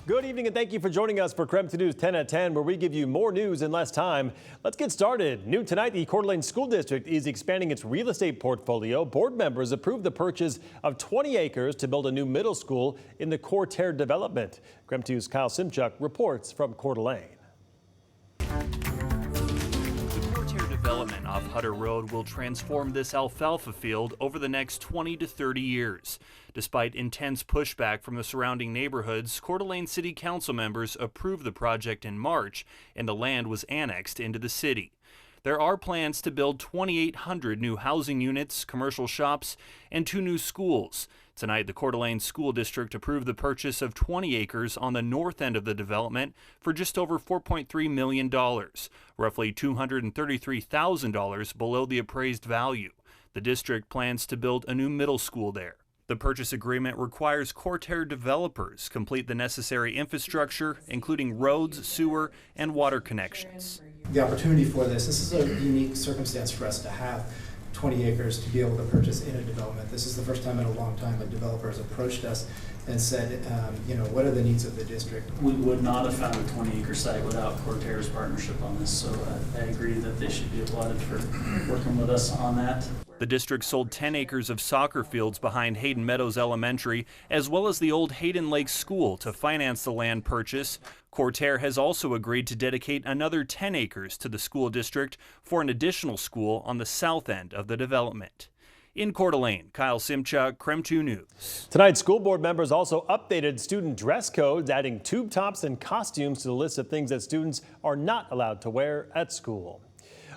Good evening and thank you for joining us for KREM 2 News 10 at 10, where we give you more news in less time. Let's get started. New tonight, the Coeur d'Alene School District is expanding its real estate portfolio. Board members approved the purchase of 20 acres to build a new middle school in the KREM development. KREM 2's Kyle Simchuk reports from Coeur d'Alene. Development off Hutter Road will transform this alfalfa field over the next 20 to 30 years. Despite intense pushback from the surrounding neighborhoods, Coeur d'Alene City Council members approved the project in March, and the land was annexed into the city. There are plans to build 2,800 new housing units, commercial shops, and 2 new schools. Tonight, the Coeur d'Alene School District approved the purchase of 20 acres on the north end of the development for just over $4.3 million, roughly $233,000 below the appraised value. The district plans to build a new middle school there. The purchase agreement requires KREM developers complete the necessary infrastructure, including roads, sewer, and water connections. The opportunity for this is a unique circumstance for us to have 20 acres to be able to purchase in a development. This is the first time in a long time a developer has approached us and said, what are the needs of the district? We would not have found a 20-acre site without KREM's partnership on this, so I agree that they should be applauded for working with us on that. The district sold 10 acres of soccer fields behind Hayden Meadows Elementary, as well as the old Hayden Lake School, to finance the land purchase. KREM has also agreed to dedicate another 10 acres to the school district for an additional school on the south end of the development. In Coeur d'Alene, Kyle Simchuk, KREM 2 News. Tonight, school board members also updated student dress codes, adding tube tops and costumes to the list of things that students are not allowed to wear at school.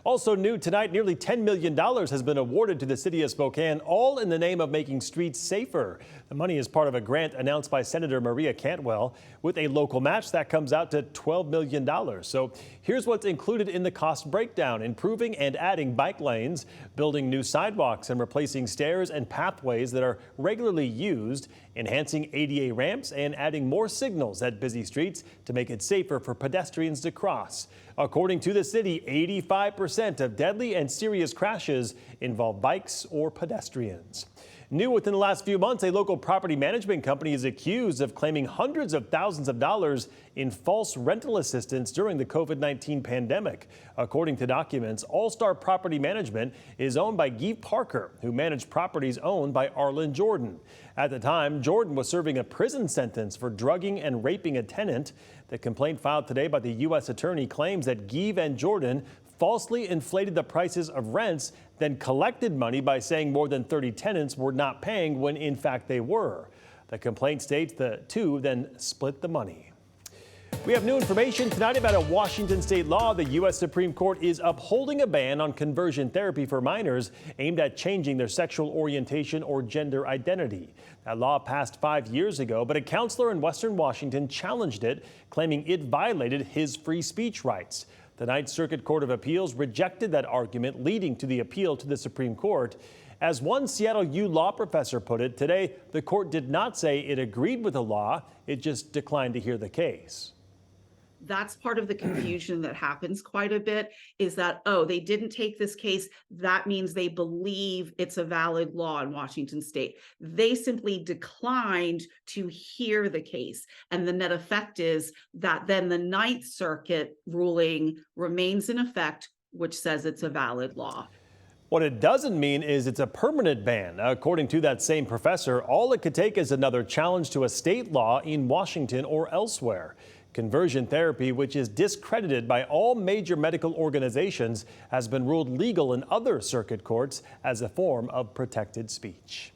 Also new tonight, nearly $10 million has been awarded to the city of Spokane, all in the name of making streets safer. The money is part of a grant announced by Senator Maria Cantwell. With a local match, that comes out to $12 million. So here's what's included in the cost breakdown: improving and adding bike lanes, building new sidewalks and replacing stairs and pathways that are regularly used, enhancing ADA ramps, and adding more signals at busy streets to make it safer for pedestrians to cross. According to the city, 85% of deadly and serious crashes involve bikes or pedestrians. New within the last few months, a local property management company is accused of claiming hundreds of thousands of dollars in false rental assistance during the COVID-19 pandemic. According to documents, AllStar Property Management is owned by Guy Parker, who managed properties owned by Arlen Jordan. At the time, Jordan was serving a prison sentence for drugging and raping a tenant. The complaint filed today by the U.S. attorney claims that Guy and Jordan falsely inflated the prices of rents, then collected money by saying more than 30 tenants were not paying when in fact they were. The complaint states the two then split the money. We have new information tonight about a Washington state law. The U.S. Supreme Court is upholding a ban on conversion therapy for minors aimed at changing their sexual orientation or gender identity. That law passed 5 years ago, but a counselor in Western Washington challenged it, claiming it violated his free speech rights. The Ninth Circuit Court of Appeals rejected that argument, leading to the appeal to the Supreme Court. As one Seattle U law professor put it, today the court did not say it agreed with the law, it just declined to hear the case. That's part of the confusion that happens quite a bit, is that, oh, they didn't take this case. That means they believe it's a valid law in Washington state. They simply declined to hear the case. And the net effect is that then the Ninth Circuit ruling remains in effect, which says it's a valid law. What it doesn't mean is it's a permanent ban. According to that same professor, all it could take is another challenge to a state law in Washington or elsewhere. Conversion therapy, which is discredited by all major medical organizations, has been ruled legal in other circuit courts as a form of protected speech.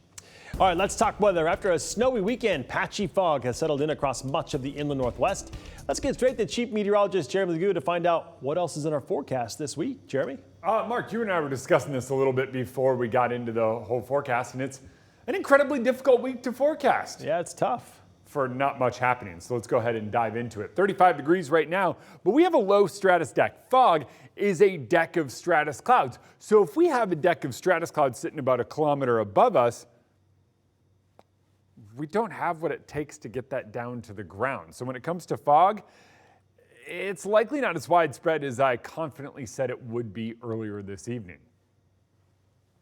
All right, let's talk weather. After a snowy weekend, patchy fog has settled in across much of the inland Northwest. Let's get straight to Chief Meteorologist Jeremy Lagu to find out what else is in our forecast this week. Jeremy? Mark, you and I were discussing this a little bit before we got into the whole forecast, and it's an incredibly difficult week to forecast. Yeah, it's tough. For not much happening. So let's go ahead and dive into it. 35 degrees right now, but we have a low stratus deck. Fog is a deck of stratus clouds. So if we have a deck of stratus clouds sitting about 1 kilometer above us, we don't have what it takes to get that down to the ground. So when it comes to fog, it's likely not as widespread as I confidently said it would be earlier this evening.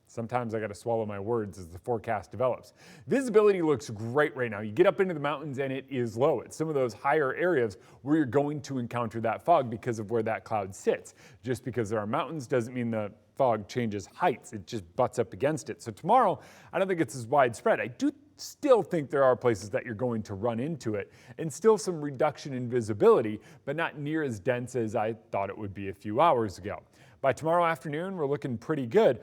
Sometimes I got to swallow my words as the forecast develops. Visibility looks great right now. You get up into the mountains and it is low. It's some of those higher areas where you're going to encounter that fog because of where that cloud sits. Just because there are mountains doesn't mean the fog changes heights. It just butts up against it. So tomorrow, I don't think it's as widespread. I do still think there are places that you're going to run into it and still some reduction in visibility, but not near as dense as I thought it would be a few hours ago. By tomorrow afternoon, we're looking pretty good.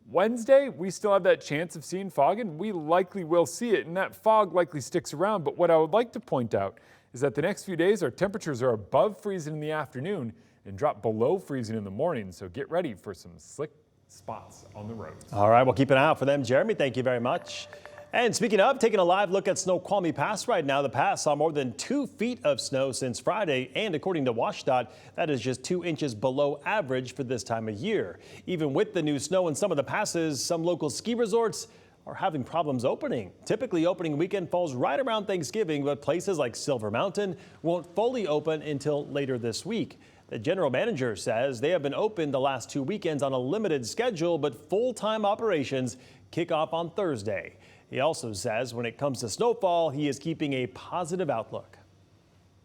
Wednesday, we still have that chance of seeing fog, and we likely will see it, and that fog likely sticks around. But what I would like to point out is that the next few days, our temperatures are above freezing in the afternoon and drop below freezing in the morning, so get ready for some slick spots on the roads. All right, we'll keep an eye out for them. Jeremy, thank you very much. And speaking of, taking a live look at Snoqualmie Pass right now. The pass saw more than 2 feet of snow since Friday, and according to WashDOT, that is just 2 inches below average for this time of year. Even with the new snow in some of the passes, some local ski resorts are having problems opening. Typically, opening weekend falls right around Thanksgiving, but places like Silver Mountain won't fully open until later this week. The general manager says they have been open the last 2 weekends on a limited schedule, but full-time operations kick off on Thursday. He also says when it comes to snowfall, he is keeping a positive outlook.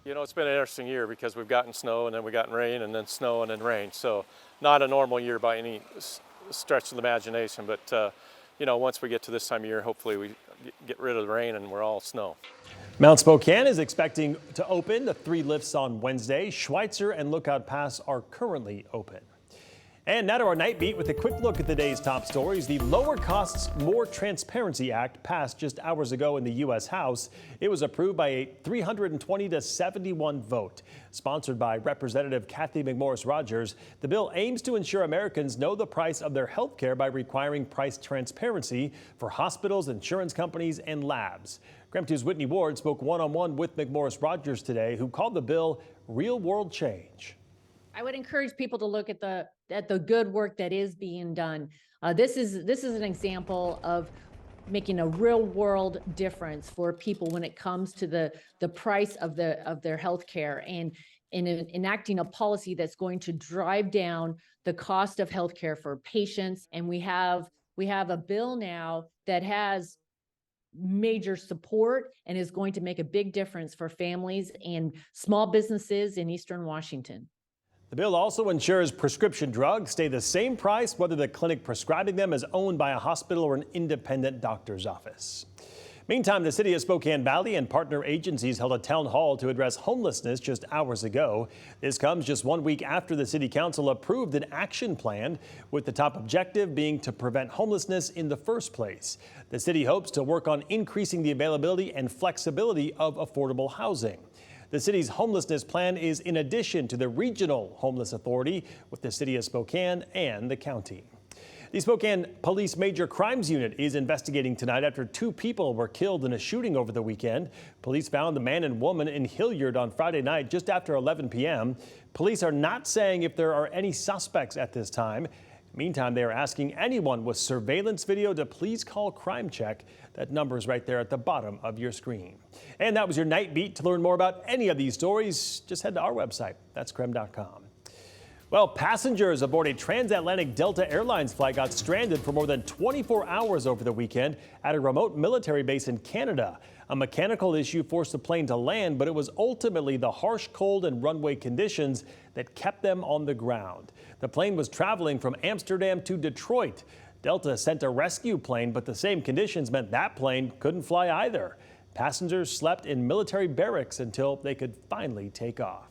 You know, it's been an interesting year because we've gotten snow and then we've gotten rain and then snow and then rain. So not a normal year by any stretch of the imagination, but you know, once we get to this time of year, hopefully we get rid of the rain and we're all snow. Mount Spokane is expecting to open the 3 lifts on Wednesday. Schweitzer and Lookout Pass are currently open. And now to our night beat with a quick look at the day's top stories. The Lower Costs, More Transparency Act passed just hours ago in the U.S. House. It was approved by a 320 to 71 vote. Sponsored by Representative Kathy McMorris Rogers, the bill aims to ensure Americans know the price of their health care by requiring price transparency for hospitals, insurance companies, and labs. KREM 2's Whitney Ward spoke one-on-one with McMorris Rogers today, who called the bill real-world change. I would encourage people to look at the good work that is being done. This is an example of making a real world difference for people when it comes to the price of their health care and in enacting a policy that's going to drive down the cost of health care for patients. And we have a bill now that has major support and is going to make a big difference for families and small businesses in Eastern Washington. The bill also ensures prescription drugs stay the same price whether the clinic prescribing them is owned by a hospital or an independent doctor's office. Meantime, the city of Spokane Valley and partner agencies held a town hall to address homelessness just hours ago. This comes just 1 week after the city council approved an action plan, with the top objective being to prevent homelessness in the first place. The city hopes to work on increasing the availability and flexibility of affordable housing. The city's homelessness plan is in addition to the regional homeless authority with the city of Spokane and the county. The Spokane Police Major Crimes Unit is investigating tonight after 2 people were killed in a shooting over the weekend. Police found the man and woman in Hilliard on Friday night just after 11 p.m. Police are not saying if there are any suspects at this time. Meantime, they are asking anyone with surveillance video to please call Crime Check. That number is right there at the bottom of your screen. And that was your Night Beat. To learn more about any of these stories, just head to our website. That's KREM.com. Well, passengers aboard a transatlantic Delta Airlines flight got stranded for more than 24 hours over the weekend at a remote military base in Canada. A mechanical issue forced the plane to land, but it was ultimately the harsh cold and runway conditions that kept them on the ground. The plane was traveling from Amsterdam to Detroit. Delta sent a rescue plane, but the same conditions meant that plane couldn't fly either. Passengers slept in military barracks until they could finally take off.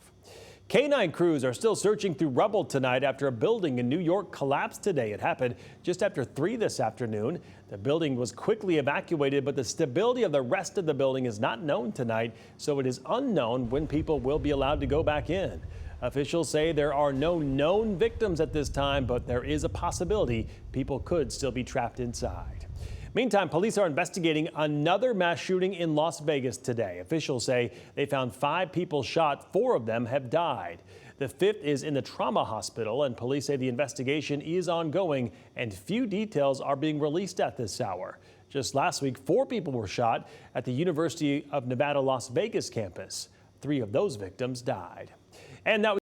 K9 crews are still searching through rubble tonight after a building in New York collapsed today. It happened just after 3 this afternoon. The building was quickly evacuated, but the stability of the rest of the building is not known tonight, so it is unknown when people will be allowed to go back in. Officials say there are no known victims at this time, but there is a possibility people could still be trapped inside. Meantime, police are investigating another mass shooting in Las Vegas today. Officials say they found 5 people shot. 4 of them have died. The 5th is in the trauma hospital, and police say the investigation is ongoing and few details are being released at this hour. Just last week, 4 people were shot at the University of Nevada, Las Vegas campus. 3 of those victims died. And that was